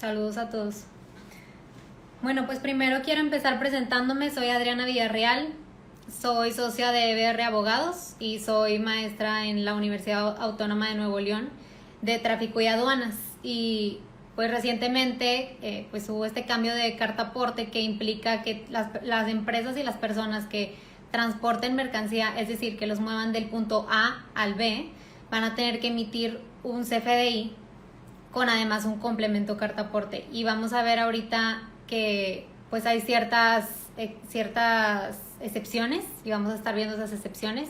Saludos a todos. Bueno, pues primero quiero empezar presentándome. Soy Adriana Villarreal, soy socia de EBR Abogados y soy maestra en la Universidad Autónoma de Nuevo León de Tráfico y Aduanas. Y pues recientemente pues hubo este cambio de carta aporte que implica que las empresas y las personas que transporten mercancía, es decir, que los muevan del punto A al B, van a tener que emitir un CFDI con además un complemento carta aporte. Y vamos a ver ahorita que pues hay ciertas excepciones y vamos a estar viendo esas excepciones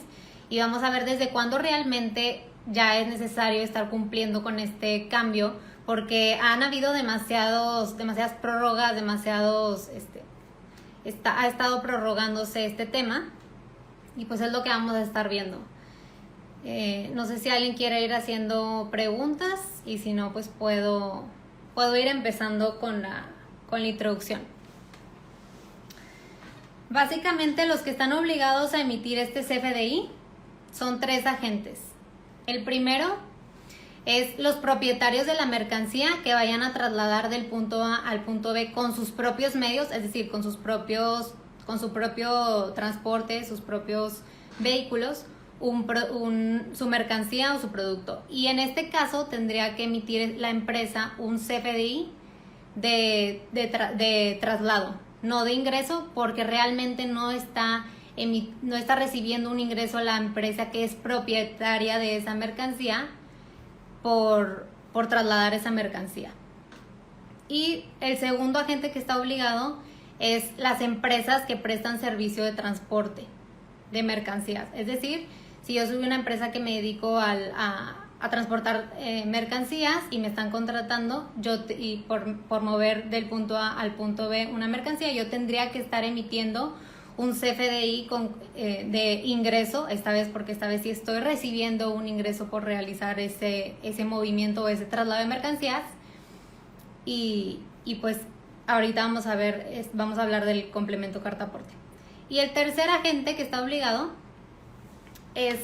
y vamos a ver desde cuándo realmente ya es necesario estar cumpliendo con este cambio, porque han habido demasiadas prórrogas, ha estado prorrogándose este tema y pues es lo que vamos a estar viendo. No sé si alguien quiere ir haciendo preguntas y si no, pues puedo ir empezando con la introducción. Básicamente los que están obligados a emitir este CFDI son 3 agentes. El primero es los propietarios de la mercancía que vayan a trasladar del punto A al punto B con sus propios medios, es decir, con su propio transporte, sus propios vehículos, su mercancía o su producto. Y en este caso tendría que emitir la empresa un CFDI de traslado, no de ingreso, porque realmente no está recibiendo un ingreso la empresa que es propietaria de esa mercancía por trasladar esa mercancía. Y el segundo agente que está obligado es las empresas que prestan servicio de transporte de mercancías. Es decir, si yo soy una empresa que me dedico a transportar mercancías y me están contratando, por mover del punto A al punto B una mercancía, yo tendría que estar emitiendo un CFDI de ingreso, esta vez sí estoy recibiendo un ingreso por realizar ese movimiento o ese traslado de mercancías. Y pues ahorita vamos a hablar del complemento carta aporte. Y el tercer agente que está obligado es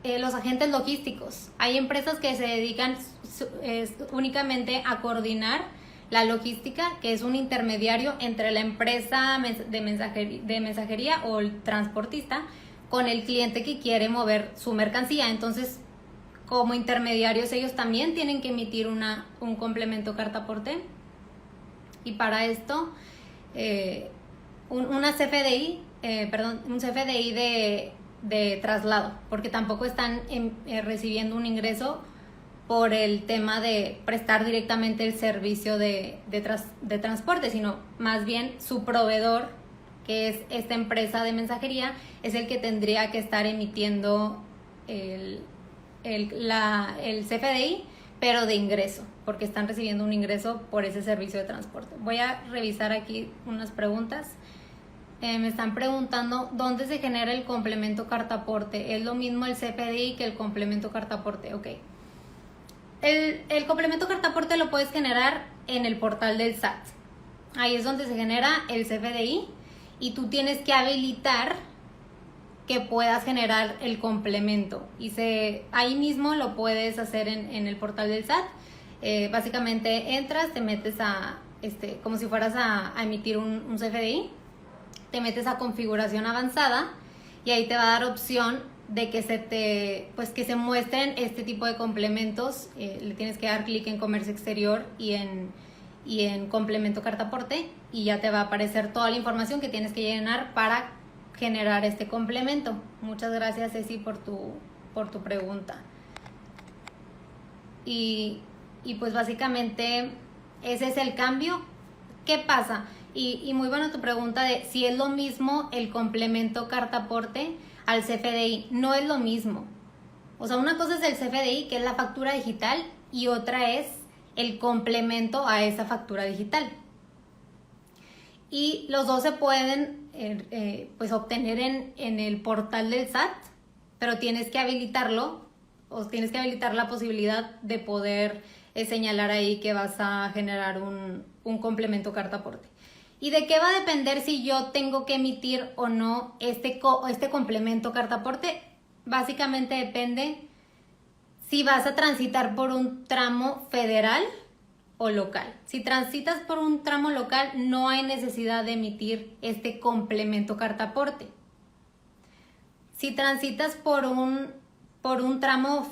los agentes logísticos. Hay empresas que se dedican únicamente a coordinar la logística, que es un intermediario entre la empresa de mensajería o el transportista con el cliente que quiere mover su mercancía. Entonces, como intermediarios, ellos también tienen que emitir un complemento carta aporte. Y para esto, un CFDI de traslado, porque tampoco están recibiendo un ingreso por el tema de prestar directamente el servicio de transporte, sino más bien su proveedor, que es esta empresa de mensajería, es el que tendría que estar emitiendo el CFDI, pero de ingreso, porque están recibiendo un ingreso por ese servicio de transporte. Voy a revisar aquí unas preguntas. Me están preguntando dónde se genera el complemento carta aporte. ¿Es lo mismo el CFDI que el complemento carta aporte? Ok. El complemento carta aporte lo puedes generar en el portal del SAT. Ahí es donde se genera el CFDI y tú tienes que habilitar que puedas generar el complemento. Ahí mismo lo puedes hacer en el portal del SAT. Básicamente entras, te metes como si fueras a emitir un CFDI. Te metes a configuración avanzada y ahí te va a dar opción de que se muestren este tipo de complementos. Le tienes que dar clic en comercio exterior y en complemento carta aporte y ya te va a aparecer toda la información que tienes que llenar para generar este complemento. Muchas gracias, Ceci, por tu pregunta. Y pues básicamente ese es el cambio. ¿Qué pasa? Y muy buena tu pregunta de si es lo mismo el complemento carta aporte al CFDI. No es lo mismo. O sea, una cosa es el CFDI, que es la factura digital, y otra es el complemento a esa factura digital. Y los dos se pueden obtener en el portal del SAT, pero tienes que habilitarlo, o tienes que habilitar la posibilidad de poder señalar ahí que vas a generar un complemento carta aporte. ¿Y de qué va a depender si yo tengo que emitir o no este complemento carta aporte? Básicamente depende si vas a transitar por un tramo federal o local. Si transitas por un tramo local, no hay necesidad de emitir este complemento cartaporte. Si transitas por un tramo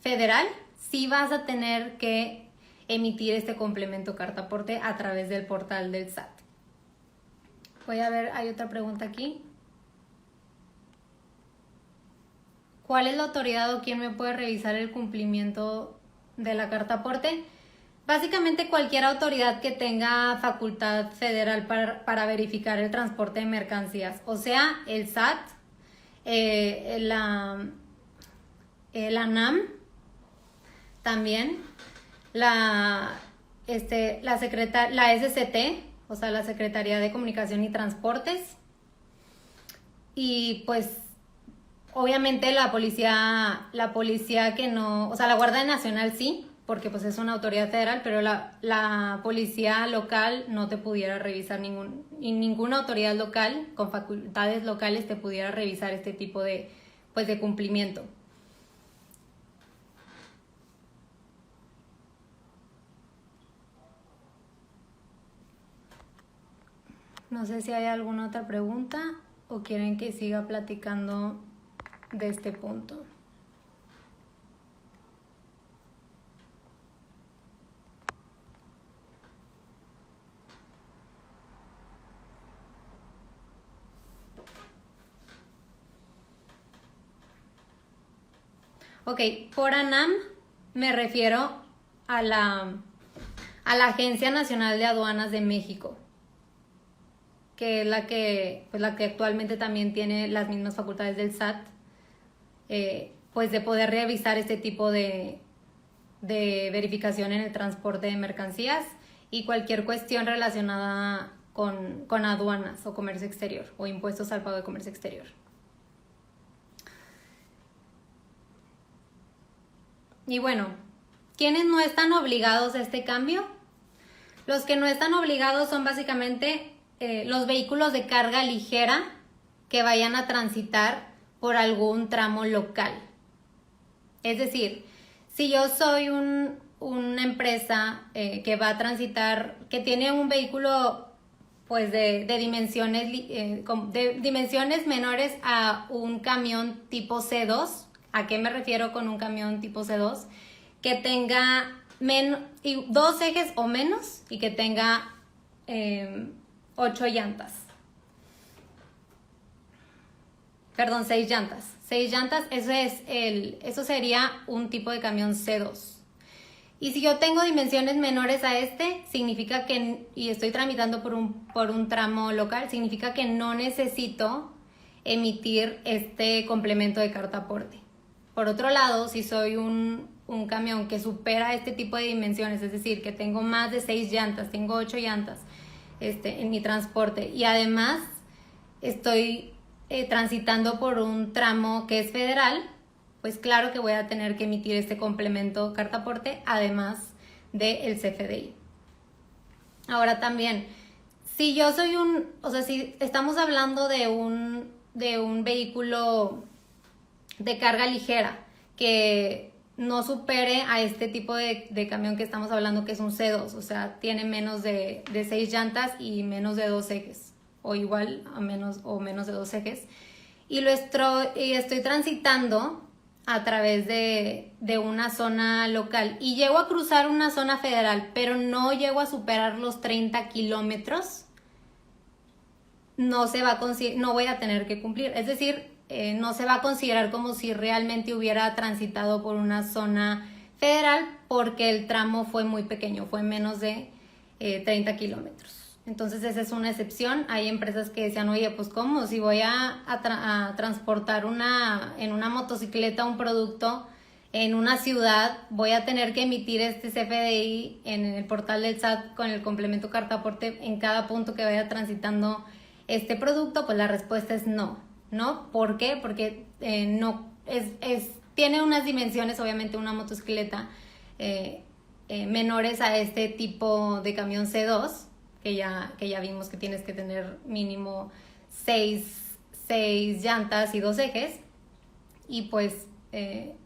federal, sí vas a tener que emitir este complemento cartaporte a través del portal del SAT. Voy a ver, hay otra pregunta aquí. ¿Cuál es la autoridad o quién me puede revisar el cumplimiento de la cartaporte? Básicamente cualquier autoridad que tenga facultad federal para verificar el transporte de mercancías, o sea, el SAT, la ANAM, también la SCT, o sea, la Secretaría de Comunicación y Transportes, y pues obviamente la policía que no, o sea, la Guardia Nacional sí, porque pues es una autoridad federal, pero la policía local no te pudiera revisar ninguna autoridad local con facultades locales te pudiera revisar este tipo de cumplimiento. No sé si hay alguna otra pregunta o quieren que siga platicando de este punto. Ok, por ANAM me refiero a la Agencia Nacional de Aduanas de México, que es la que actualmente también tiene las mismas facultades del SAT, pues de poder revisar este tipo de verificación en el transporte de mercancías y cualquier cuestión relacionada con aduanas o comercio exterior o impuestos al pago de comercio exterior. Y bueno, ¿quiénes no están obligados a este cambio? Los que no están obligados son básicamente los vehículos de carga ligera que vayan a transitar por algún tramo local. Es decir, si yo soy una empresa que va a transitar, que tiene un vehículo pues de dimensiones menores a un camión tipo C2, ¿a qué me refiero con un camión tipo C2? Que tenga 2 ejes o menos y que tenga 8 llantas. Perdón, 6 llantas. 6 llantas, eso sería un tipo de camión C2. Y si yo tengo dimensiones menores a significa que, y estoy tramitando por un tramo local, significa que no necesito emitir este complemento de cartaporte. Por otro lado, si soy un camión que supera este tipo de dimensiones, es decir, que tengo más de 6 llantas, tengo 8 llantas en mi transporte y además estoy transitando por un tramo que es federal, pues claro que voy a tener que emitir este complemento cartaporte además del CFDI. Ahora también, si yo soy si estamos hablando de un vehículo de carga ligera que no supere a este tipo de camión que estamos hablando, que es un C2, o sea, tiene menos de 6 llantas y menos de 2 ejes, o igual a menos de 2 ejes, y estoy transitando a través de una zona local y llego a cruzar una zona federal, pero no llego a superar los 30 kilómetros, no voy a tener que cumplir, es decir, no se va a considerar como si realmente hubiera transitado por una zona federal porque el tramo fue muy pequeño, fue menos de 30 kilómetros. Entonces esa es una excepción. Hay empresas que decían, oye, pues ¿cómo? Si voy a transportar en una motocicleta un producto en una ciudad, voy a tener que emitir este CFDI en el portal del SAT con el complemento cartaporte en cada punto que vaya transitando este producto. Pues la respuesta es no. ¿No? ¿Por qué? Porque tiene unas dimensiones, obviamente una motocicleta, menores a este tipo de camión C2, que ya vimos que tienes que tener mínimo 6 llantas y 2 ejes, y pues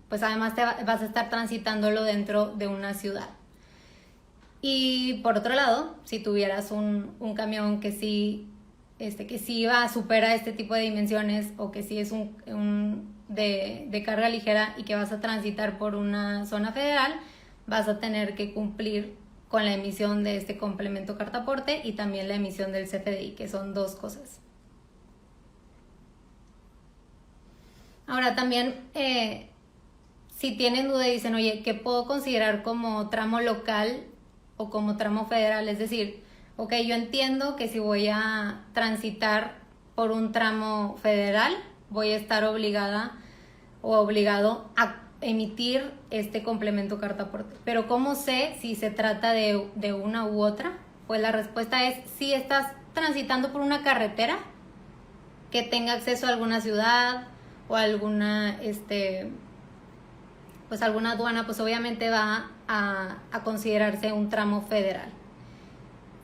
pues además vas a estar transitándolo dentro de una ciudad. Y por otro lado, si tuvieras un camión que sí, que sí supera este tipo de dimensiones, o que sí es de carga ligera y que vas a transitar por una zona federal, vas a tener que cumplir con la emisión de este complemento cartaporte y también la emisión del CFDI, que son dos cosas. Ahora también, si tienen duda y dicen, oye, ¿qué puedo considerar como tramo local o como tramo federal? Es decir, ok, yo entiendo que si voy a transitar por un tramo federal, voy a estar obligada o obligado a emitir este complemento cartaporte. Pero ¿cómo sé si se trata de una u otra? Pues la respuesta es, si estás transitando por una carretera que tenga acceso a alguna ciudad o alguna, pues alguna aduana, pues obviamente va a considerarse un tramo federal.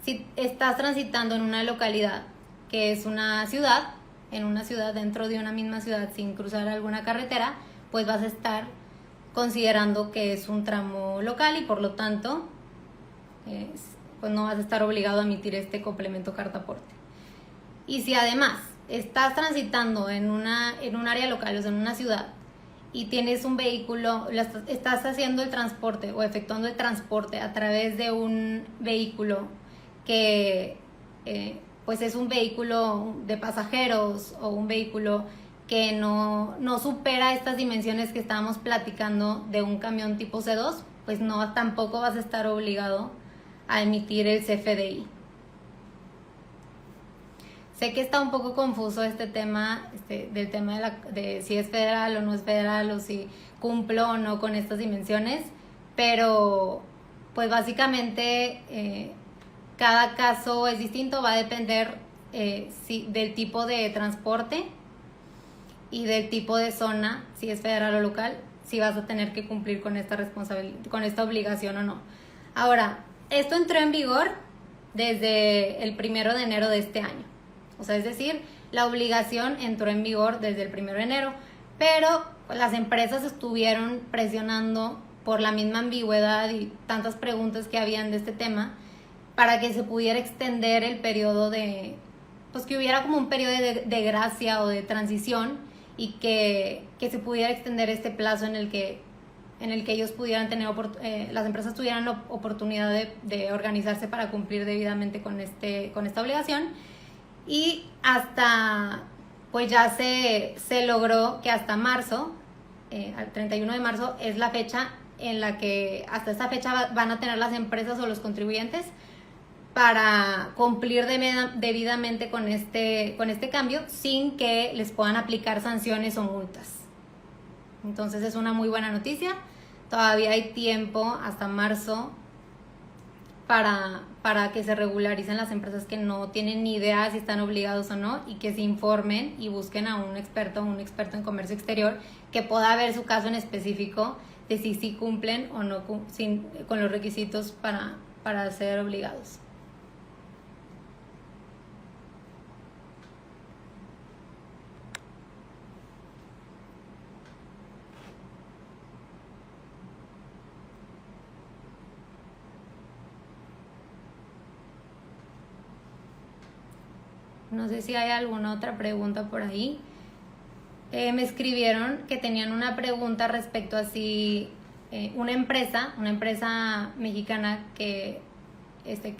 Si estás transitando en una localidad que es una ciudad, en una ciudad dentro de una misma ciudad sin cruzar alguna carretera, pues vas a estar considerando que es un tramo local y por lo tanto pues no vas a estar obligado a emitir este complemento cartaporte. Y si además estás transitando en un área local, o sea, en una ciudad, y tienes un vehículo, estás haciendo el transporte o efectuando el transporte a través de un vehículo que pues es un vehículo de pasajeros o un vehículo que no supera estas dimensiones que estábamos platicando de un camión tipo C2, pues no, tampoco vas a estar obligado a emitir el CFDI. Sé que está un poco confuso este tema, del tema de si es federal o no es federal, o si cumplo o no con estas dimensiones, pero pues básicamente cada caso es distinto, va a depender del tipo de transporte y del tipo de zona, si es federal o local, si vas a tener que cumplir con esta con esta obligación o no. Ahora, esto entró en vigor desde el 1 de enero de este año. O sea, es decir, la obligación entró en vigor desde el 1 de enero, pero pues, las empresas estuvieron presionando por la misma ambigüedad y tantas preguntas que habían de este tema para que se pudiera extender el periodo pues que hubiera como un periodo de gracia o de transición y que se pudiera extender este plazo en el que ellos pudieran tener, las empresas tuvieran la oportunidad de organizarse para cumplir debidamente con esta obligación. Y hasta, pues ya se logró que hasta marzo, al 31 de marzo, es la fecha en la que hasta esta fecha van a tener las empresas o los contribuyentes para cumplir debidamente con este cambio sin que les puedan aplicar sanciones o multas. Entonces es una muy buena noticia. Todavía hay tiempo hasta marzo para que se regularicen las empresas que no tienen ni idea si están obligados o no y que se informen y busquen a un experto en comercio exterior que pueda ver su caso en específico de si sí cumplen o no con los requisitos para ser obligados. No sé si hay alguna otra pregunta por ahí. Me escribieron que tenían una pregunta respecto a si una empresa mexicana que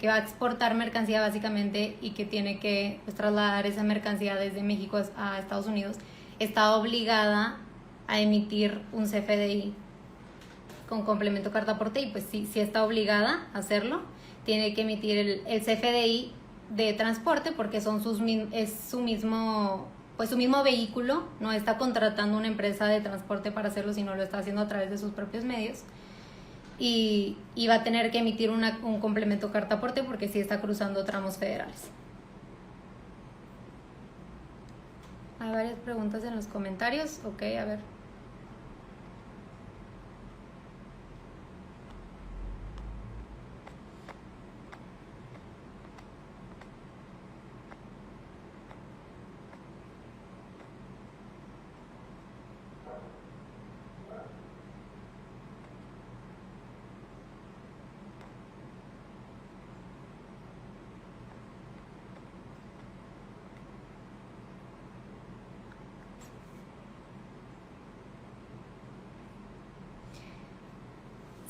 va a exportar mercancía básicamente y que tiene que pues, trasladar esa mercancía desde México a Estados Unidos, está obligada a emitir un CFDI con complemento cartaporte, y pues sí está obligada a hacerlo. Tiene que emitir el CFDI de transporte porque es su mismo vehículo, no está contratando una empresa de transporte para hacerlo, sino lo está haciendo a través de sus propios medios. Y va a tener que emitir un complemento cartaporte porque sí está cruzando tramos federales. Hay varias preguntas en los comentarios. Ok, a ver.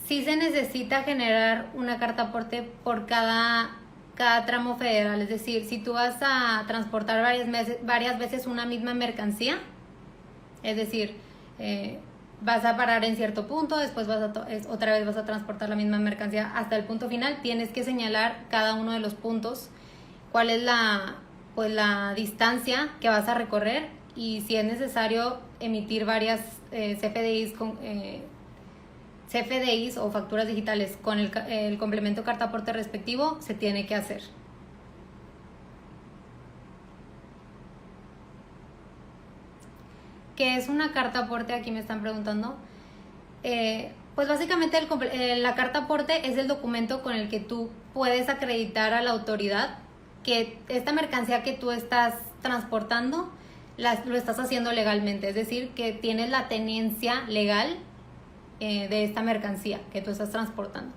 sí se necesita generar una carta aporte por cada tramo federal. Es decir, si tú vas a transportar varias veces una misma mercancía, es decir, vas a parar en cierto punto, después otra vez vas a transportar la misma mercancía hasta el punto final, tienes que señalar cada uno de los puntos, cuál es la distancia que vas a recorrer, y si es necesario emitir varias CFDIs o facturas digitales con el complemento carta aporte respectivo, se tiene que hacer. ¿Qué es una carta aporte? Aquí me están preguntando. Pues básicamente la carta aporte es el documento con el que tú puedes acreditar a la autoridad que esta mercancía que tú estás transportando lo estás haciendo legalmente, es decir, que tienes la tenencia legal de esta mercancía que tú estás transportando.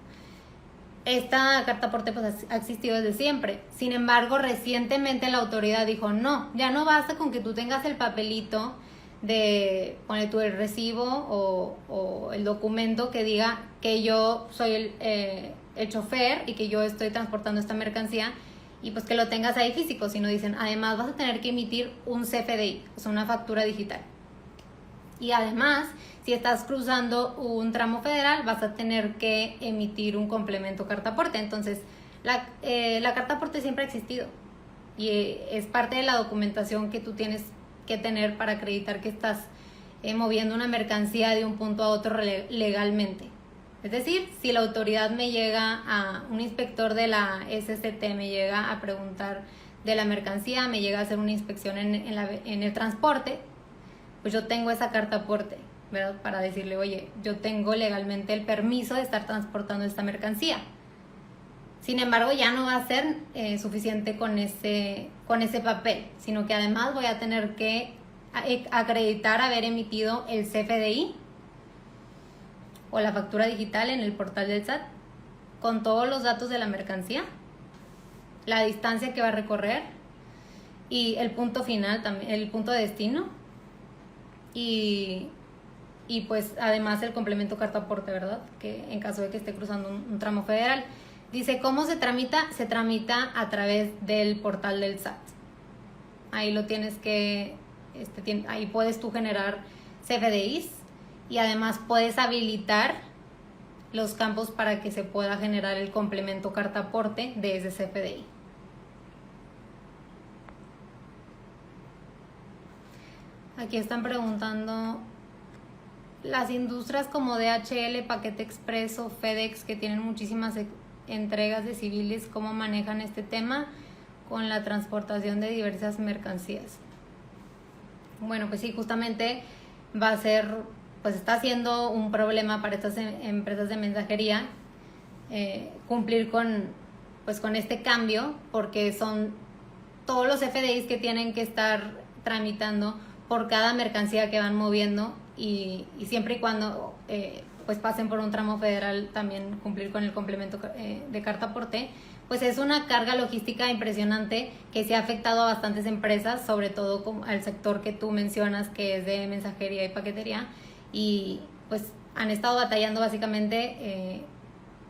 Esta carta aporte pues ha existido desde siempre. Sin embargo, recientemente la autoridad dijo, no, ya no basta con que tú tengas el papelito de, ponle tú el recibo o el documento que diga que yo soy el chofer y que yo estoy transportando esta mercancía, y pues que lo tengas ahí físico, sino dicen, además vas a tener que emitir un CFDI, o sea, una factura digital. Y además, si estás cruzando un tramo federal, vas a tener que emitir un complemento carta aporte. Entonces, la carta aporte siempre ha existido y es parte de la documentación que tú tienes que tener para acreditar que estás moviendo una mercancía de un punto a otro legalmente. Es decir, si la autoridad me llega un inspector de la SCT me llega a preguntar de la mercancía, me llega a hacer una inspección en el transporte, pues yo tengo esa carta aporte, ¿verdad? Para decirle, oye, yo tengo legalmente el permiso de estar transportando esta mercancía. Sin embargo, ya no va a ser suficiente con ese papel, sino que además voy a tener que acreditar haber emitido el CFDI o la factura digital en el portal del SAT con todos los datos de la mercancía, la distancia que va a recorrer y el punto final, también el punto de destino, y pues además el complemento carta aporte, ¿verdad? Que en caso de que esté cruzando un tramo federal. Dice, ¿cómo se tramita? Se tramita a través del portal del SAT. Ahí lo tienes que, ahí puedes tú generar CFDIs y además puedes habilitar los campos para que se pueda generar el complemento carta aporte de ese CFDI. Aquí están preguntando, las industrias como DHL, Paquete Express o FedEx, que tienen muchísimas entregas de civiles, ¿cómo manejan este tema con la transportación de diversas mercancías? Bueno, pues sí, justamente va a ser, pues está siendo un problema para estas empresas de mensajería cumplir con este cambio, porque son todos los FDIs que tienen que estar tramitando por cada mercancía que van moviendo, y siempre y cuando pues pasen por un tramo federal también cumplir con el complemento de carta aporte, pues es una carga logística impresionante que se ha afectado a bastantes empresas, sobre todo al sector que tú mencionas, que es de mensajería y paquetería, y pues han estado batallando básicamente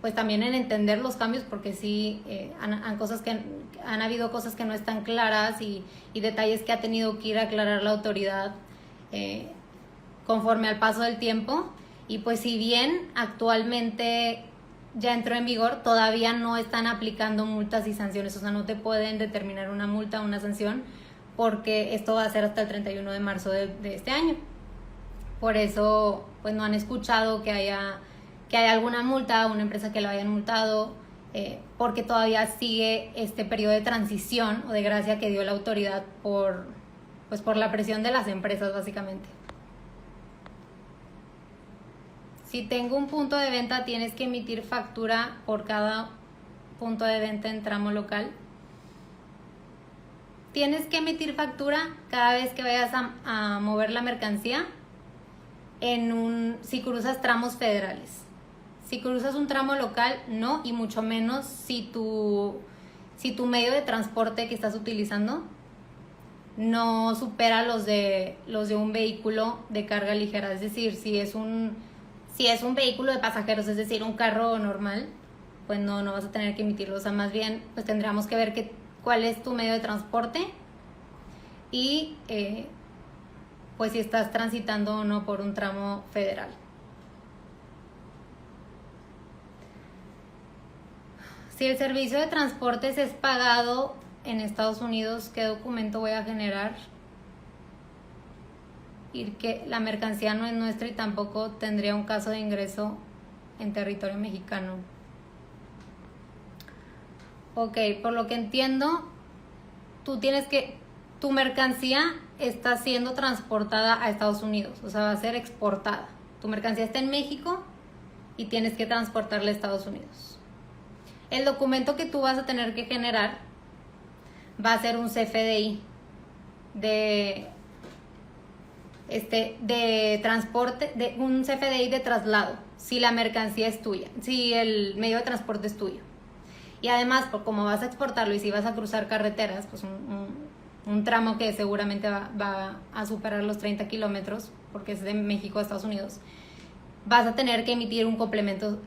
pues también en entender los cambios, porque sí han habido cosas que no están claras y detalles que ha tenido que ir a aclarar la autoridad conforme al paso del tiempo. Y pues si bien actualmente ya entró en vigor, todavía no están aplicando multas y sanciones, o sea, no te pueden determinar una multa o una sanción, porque esto va a ser hasta el 31 de marzo de este año. Por eso pues no han escuchado que haya alguna multa, una empresa que lo hayan multado, porque todavía sigue este periodo de transición o de gracia que dio la autoridad por la presión de las empresas, básicamente. Si tengo un punto de venta, tienes que emitir factura por cada punto de venta en tramo local. Tienes que emitir factura cada vez que vayas a mover la mercancía si cruzas tramos federales. Si cruzas un tramo local, no, y mucho menos si tu medio de transporte que estás utilizando no supera los de un vehículo de carga ligera. Es decir, si Si es un vehículo de pasajeros, es decir, un carro normal, pues no vas a tener que emitirlo. O sea, más bien, pues tendríamos que ver cuál es tu medio de transporte y pues si estás transitando o no por un tramo federal. Si el servicio de transportes es pagado en Estados Unidos, ¿qué documento voy a generar? Y que la mercancía no es nuestra y tampoco tendría un caso de ingreso en territorio mexicano. Ok, por lo que entiendo, tu mercancía está siendo transportada a Estados Unidos, o sea, va a ser exportada. Tu mercancía está en México y tienes que transportarla a Estados Unidos. El documento que tú vas a tener que generar va a ser un CFDI de transporte, un CFDI de traslado, si la mercancía es tuya, si el medio de transporte es tuyo. Y además, como vas a exportarlo y si vas a cruzar carreteras, pues un tramo que seguramente va a superar los 30 kilómetros, porque es de México a Estados Unidos, vas a tener que emitir un complemento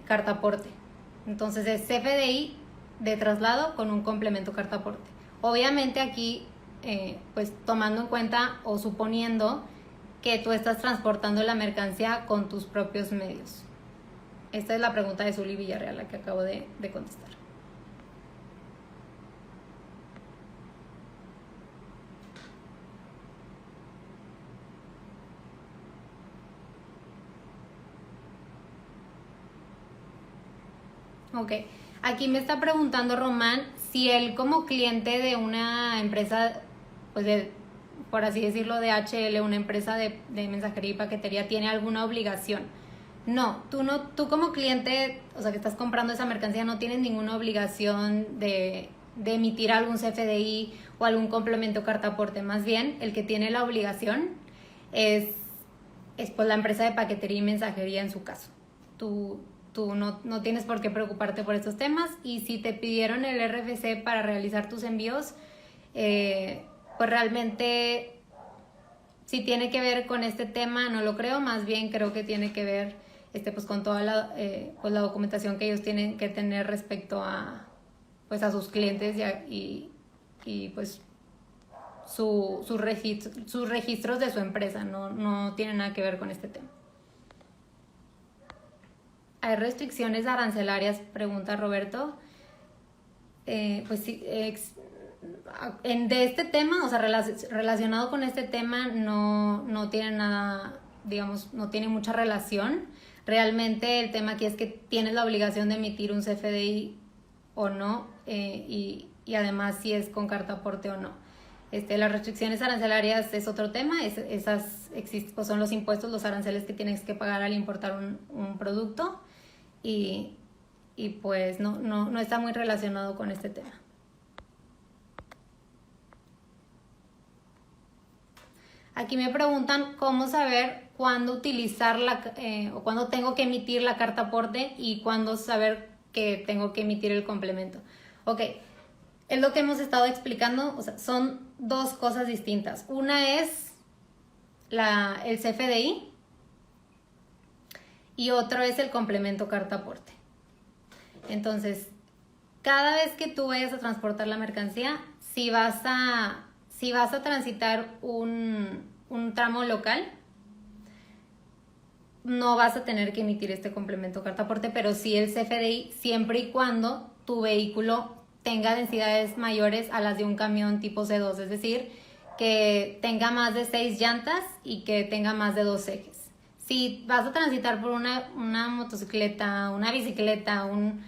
cartaporte. Entonces es CFDI de traslado con un complemento cartaporte. Obviamente aquí, pues tomando en cuenta o suponiendo que tú estás transportando la mercancía con tus propios medios. Esta es la pregunta de Zuli Villarreal, la que acabo de contestar. Ok, aquí me está preguntando Román si él como cliente de una empresa, pues por así decirlo, de HL, una empresa de mensajería y paquetería, tiene alguna obligación. No, tú como cliente, o sea que estás comprando esa mercancía, no tienes ninguna obligación de emitir algún CFDI o algún complemento cartaporte. Más bien, el que tiene la obligación es pues la empresa de paquetería y mensajería en su caso. Tú no tienes por qué preocuparte por estos temas, y si te pidieron el RFC para realizar tus envíos, pues realmente si tiene que ver con este tema no lo creo, más bien creo que tiene que ver pues con toda la documentación que ellos tienen que tener respecto a sus clientes y pues sus registros de su empresa, no tiene nada que ver con este tema. ¿Hay restricciones arancelarias? Pregunta Roberto. Pues sí, de este tema, o sea, relacionado con este tema, no tiene nada, digamos, no tiene mucha relación. Realmente el tema aquí es que tienes la obligación de emitir un CFDI o no, y además si es con cartaporte o no. Las restricciones arancelarias es otro tema, esas existen, pues son los impuestos, los aranceles que tienes que pagar al importar un producto. Y pues no está muy relacionado con este tema. Aquí me preguntan cómo saber cuándo utilizar o cuándo tengo que emitir la carta aporte y cuándo saber que tengo que emitir el complemento. Ok, es lo que hemos estado explicando, o sea, son dos cosas distintas. Una es el CFDI y otro es el complemento carta aporte. Entonces, cada vez que tú vayas a transportar la mercancía, si vas a transitar un tramo local, no vas a tener que emitir este complemento carta aporte, pero sí el CFDI, siempre y cuando tu vehículo tenga densidades mayores a las de un camión tipo C2, es decir, que tenga más de 6 llantas y que tenga más de 2 ejes. Si vas a transitar por una motocicleta, una bicicleta, un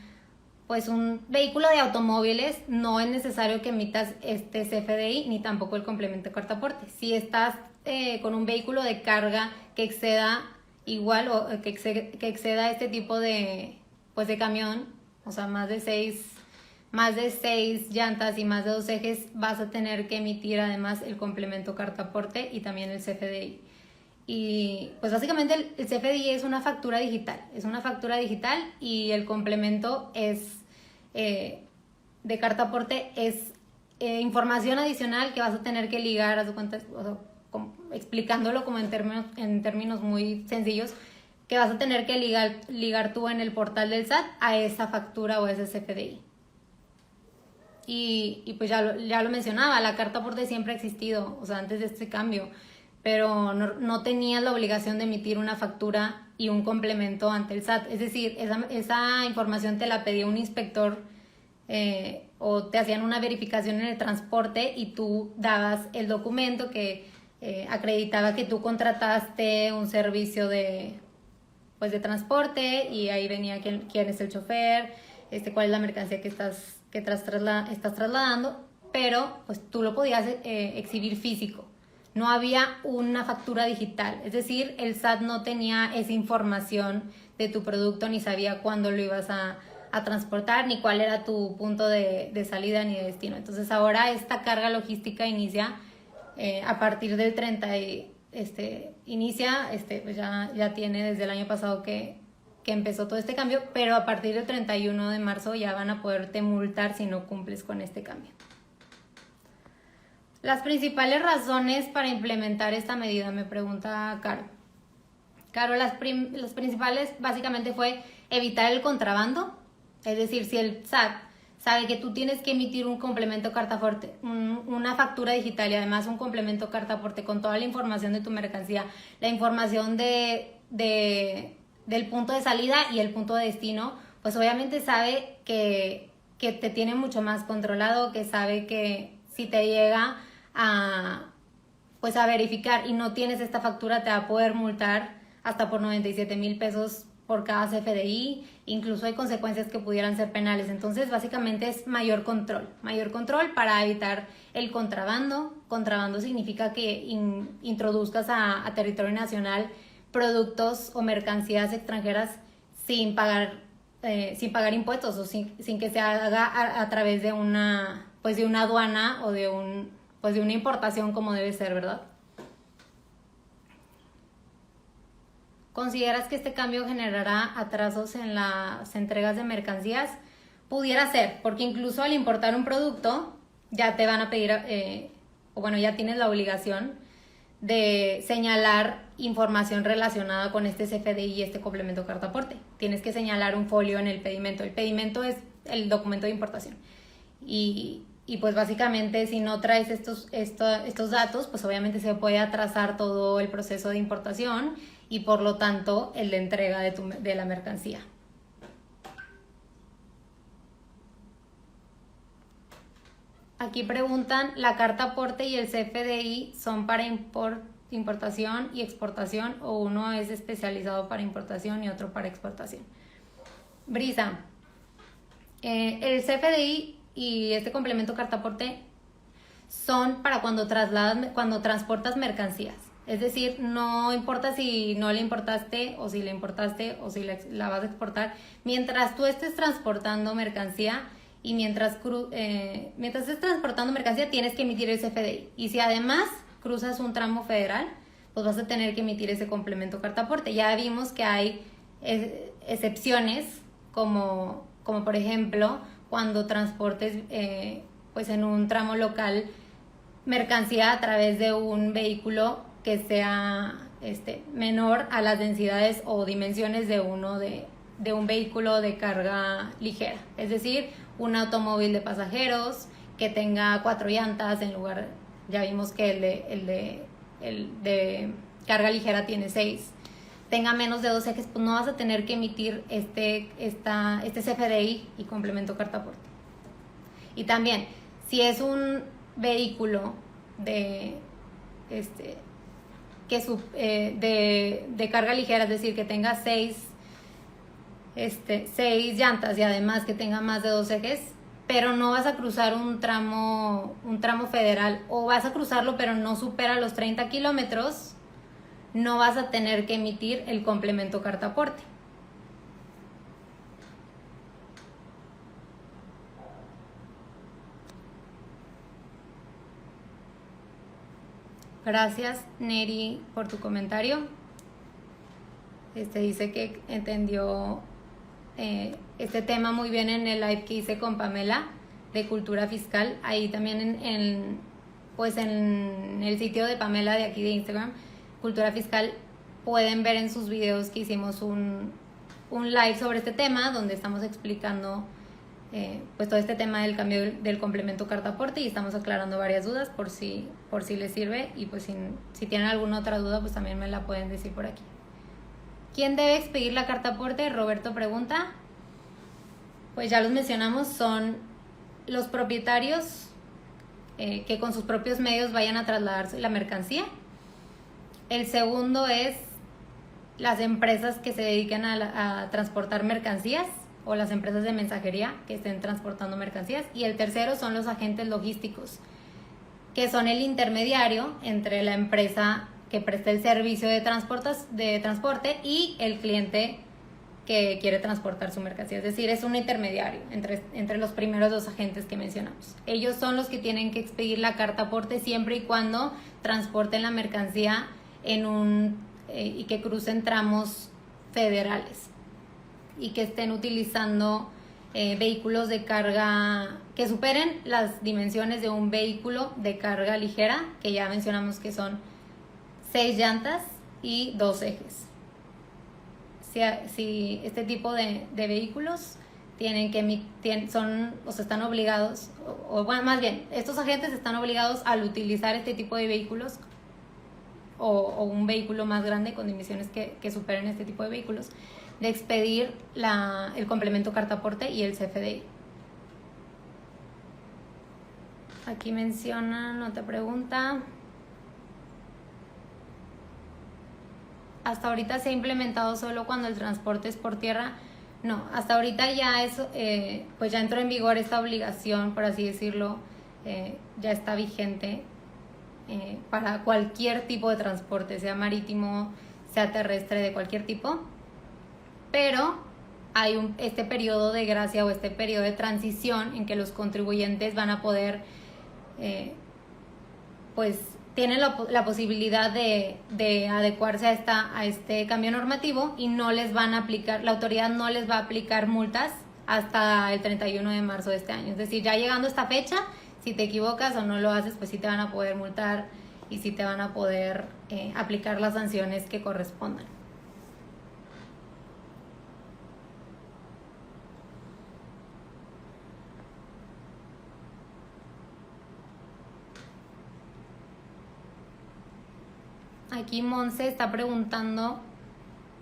vehículo de automóviles, no es necesario que emitas este CFDI ni tampoco el complemento de cartaporte. Si estás con un vehículo de carga que exceda igual o que exceda este tipo de camión, o sea, más de 6 llantas y más de 2 ejes, vas a tener que emitir además el complemento cartaporte y también el CFDI. Y pues básicamente el CFDI es una factura digital, y el complemento es de carta aporte, es información adicional que vas a tener que ligar a tu cuenta, o sea, explicándolo como en términos muy sencillos, que vas a tener que ligar tú en el portal del SAT a esa factura o a ese CFDI. Y pues ya lo mencionaba, la carta aporte siempre ha existido, o sea, antes de este cambio, pero no tenías la obligación de emitir una factura y un complemento ante el SAT. Es decir, esa información te la pedía un inspector o te hacían una verificación en el transporte y tú dabas el documento que acreditaba que tú contrataste un servicio de transporte, y ahí venía quién es el chofer, cuál es la mercancía que estás trasladando, pero pues tú lo podías exhibir físico. No había una factura digital, es decir, el SAT no tenía esa información de tu producto, ni sabía cuándo lo ibas a transportar, ni cuál era tu punto de salida ni de destino. Entonces ahora esta carga logística inicia a partir del 30 pues ya tiene desde el año pasado que empezó todo este cambio, pero a partir del 31 de marzo ya van a poderte multar si no cumples con este cambio. Las principales razones para implementar esta medida, me pregunta Caro. Caro, las principales básicamente fue evitar el contrabando, es decir, si el SAT sabe que tú tienes que emitir un complemento carta aporte, una factura digital y además un complemento carta aporte con toda la información de tu mercancía, la información del punto de salida y el punto de destino, pues obviamente sabe que te tiene mucho más controlado, que sabe que si te llega a verificar y no tienes esta factura, te va a poder multar hasta por 97,000 pesos por cada CFDI, incluso hay consecuencias que pudieran ser penales. Entonces básicamente es mayor control para evitar el contrabando. Contrabando significa que introduzcas a territorio nacional productos o mercancías extranjeras sin pagar impuestos, o sin que se haga a través de una aduana o de una importación como debe ser, ¿verdad? ¿Consideras que este cambio generará atrasos en las entregas de mercancías? Pudiera ser, porque incluso al importar un producto ya te van a pedir, ya tienes la obligación de señalar información relacionada con este CFDI y este complemento carta aporte. Tienes que señalar un folio en el pedimento. El pedimento es el documento de importación. Y pues básicamente si no traes estos datos, pues obviamente se puede atrasar todo el proceso de importación y por lo tanto el de entrega de la mercancía. Aquí preguntan, ¿la carta aporte y el CFDI son para importación y exportación o uno es especializado para importación y otro para exportación? Brisa, el CFDI y este complemento carta aporte son para cuando transportas mercancías. Es decir, no importa si no le importaste o si le importaste o si la vas a exportar. Mientras tú estés transportando mercancía y mientras estés transportando mercancía tienes que emitir el CFDI. Y si además cruzas un tramo federal, pues vas a tener que emitir ese complemento carta aporte. Ya vimos que hay excepciones como por ejemplo cuando transportes en un tramo local mercancía a través de un vehículo que sea menor a las densidades o dimensiones de un vehículo de carga ligera, es decir, un automóvil de pasajeros que tenga 4 llantas en lugar, ya vimos que el de carga ligera tiene 6, tenga menos de 2 ejes, pues no vas a tener que emitir este CFDI y complemento carta aporte. Y también, si es un vehículo de carga ligera, es decir, que tenga 6 llantas y además que tenga más de 2 ejes, pero no vas a cruzar un tramo federal, o vas a cruzarlo pero no supera los 30 kilómetros, no vas a tener que emitir el complemento carta aporte. Gracias, Neri, por tu comentario. Dice que entendió este tema muy bien en el live que hice con Pamela de cultura fiscal. Ahí también en el sitio de Pamela de aquí de Instagram, cultura fiscal, pueden ver en sus videos que hicimos un live sobre este tema, donde estamos explicando pues todo este tema del cambio del complemento carta aporte, y estamos aclarando varias dudas por si les sirve, y pues si tienen alguna otra duda pues también me la pueden decir por aquí. ¿Quién debe expedir la carta aporte? Roberto pregunta. Pues ya los mencionamos, son los propietarios que con sus propios medios vayan a trasladarse la mercancía. El segundo es las empresas que se dediquen a transportar mercancías, o las empresas de mensajería que estén transportando mercancías. Y el tercero son los agentes logísticos, que son el intermediario entre la empresa que presta el servicio de transporte y el cliente que quiere transportar su mercancía. Es decir, es un intermediario entre los primeros dos agentes que mencionamos. Ellos son los que tienen que expedir la carta aporte siempre y cuando transporten la mercancía y que crucen tramos federales, y que estén utilizando vehículos de carga que superen las dimensiones de un vehículo de carga ligera, que ya mencionamos que son 6 llantas y 2 ejes. Si este tipo de vehículos están obligados, o más bien, estos agentes están obligados al utilizar este tipo de vehículos o un vehículo más grande con dimensiones que superen este tipo de vehículos, de expedir el complemento carta aporte y el CFDI. Aquí mencionan otra pregunta. Hasta ahorita se ha implementado solo cuando el transporte es por tierra. No, hasta ahorita ya pues ya entró en vigor esta obligación, por así decirlo, ya está vigente para cualquier tipo de transporte, sea marítimo, sea terrestre, de cualquier tipo. Pero hay este periodo de gracia o este periodo de transición en que los contribuyentes van a poder, pues tienen la posibilidad de adecuarse a este cambio normativo, y no les van a aplicar, la autoridad no les va a aplicar multas hasta el 31 de marzo de este año. Es decir, ya llegando a esta fecha, si te equivocas o no lo haces, pues sí te van a poder multar y sí te van a poder aplicar las sanciones que correspondan. Aquí Monse está preguntando,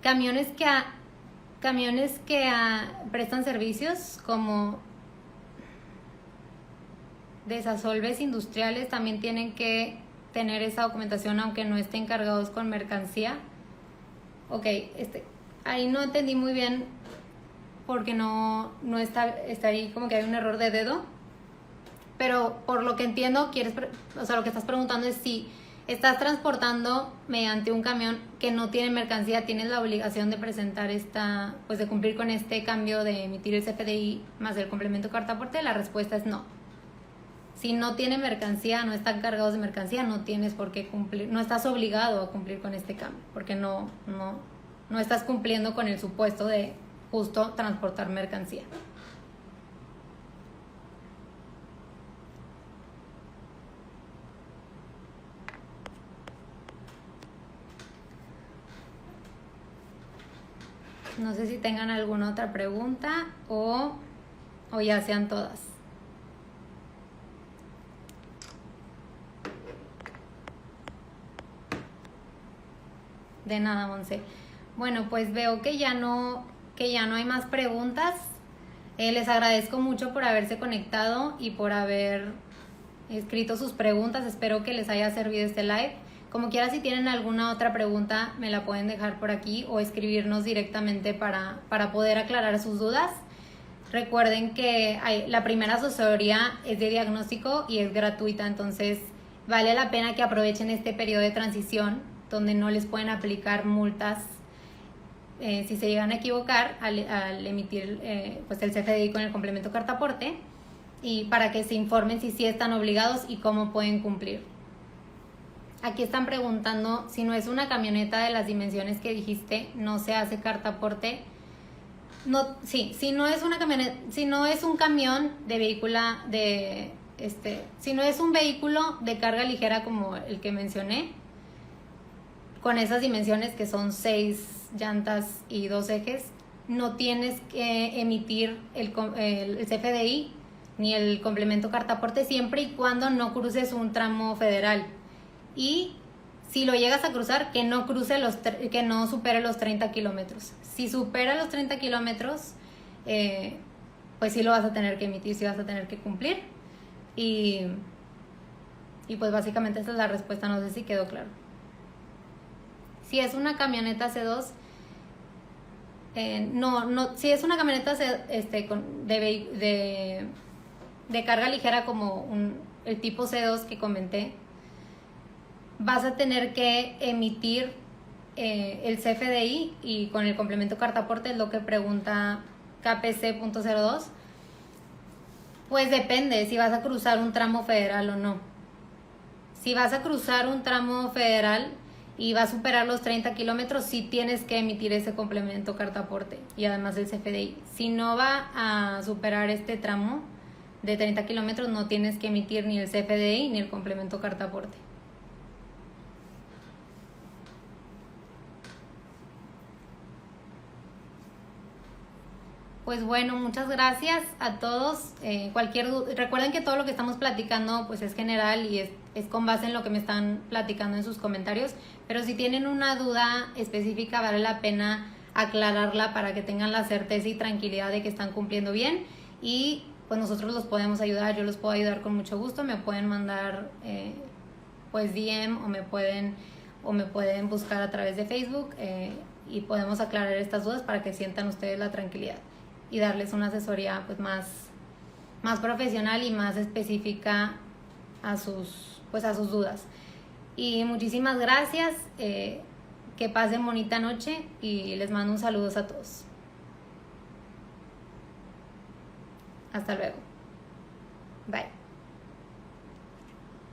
camiones que prestan servicios como desasolves industriales también tienen que tener esa documentación aunque no estén cargados con mercancía. Ok, ahí no entendí muy bien, porque no está ahí, como que hay un error de dedo, pero por lo que entiendo lo que estás preguntando es si estás transportando mediante un camión que no tiene mercancía, ¿tienes la obligación de presentar pues de cumplir con este cambio de emitir el CFDI más el complemento carta aporte? La respuesta es no. Si no tiene mercancía, no están cargados de mercancía, no tienes por qué cumplir, no estás obligado a cumplir con este cambio, porque no estás cumpliendo con el supuesto de justo transportar mercancía. No sé si tengan alguna otra pregunta o ya sean todas. De nada, Monse. Bueno, pues veo que ya no hay más preguntas. Les agradezco mucho por haberse conectado y por haber escrito sus preguntas. Espero que les haya servido este live. Como quiera, si tienen alguna otra pregunta, me la pueden dejar por aquí o escribirnos directamente para poder aclarar sus dudas. Recuerden que la primera asesoría es de diagnóstico y es gratuita, entonces vale la pena que aprovechen este periodo de transición donde no les pueden aplicar multas si se llegan a equivocar al emitir pues el CFDI con el complemento carta aporte, y para que se informen si sí están obligados y cómo pueden cumplir. Aquí están preguntando si no es una camioneta de las dimensiones que dijiste, no se hace carta aporte. No, sí, si no es una camioneta, si no es un camión de vehículo si no es un vehículo de carga ligera como el que mencioné, con esas dimensiones que son 6 llantas y 2 ejes, no tienes que emitir el CFDI ni el complemento cartaporte siempre y cuando no cruces un tramo federal. Y si lo llegas a cruzar, que no supere los 30 kilómetros. Si supera los 30 kilómetros, pues sí lo vas a tener que emitir, sí vas a tener que cumplir. Y pues básicamente esa es la respuesta, no sé si quedó claro. Si es una camioneta C2, si es una camioneta de carga ligera como el tipo C2 que comenté, vas a tener que emitir el CFDI y con el complemento cartaporte, es lo que pregunta KPC.02. Pues depende si vas a cruzar un tramo federal o no. Si vas a cruzar un tramo federal y va a superar los 30 kilómetros, sí tienes que emitir ese complemento cartaporte y además el CFDI. Si no va a superar este tramo de 30 kilómetros, no tienes que emitir ni el CFDI ni el complemento cartaporte. Pues bueno, muchas gracias a todos. Cualquier duda, recuerden que todo lo que estamos platicando pues es general y es con base en lo que me están platicando en sus comentarios, pero si tienen una duda específica vale la pena aclararla para que tengan la certeza y tranquilidad de que están cumpliendo bien, y pues nosotros los podemos ayudar, yo los puedo ayudar con mucho gusto. Me pueden mandar pues DM o me pueden buscar a través de Facebook y podemos aclarar estas dudas para que sientan ustedes la tranquilidad y darles una asesoría pues más profesional y más específica a sus dudas. Y muchísimas gracias, que pasen bonita noche y les mando un saludo a todos. Hasta luego. Bye.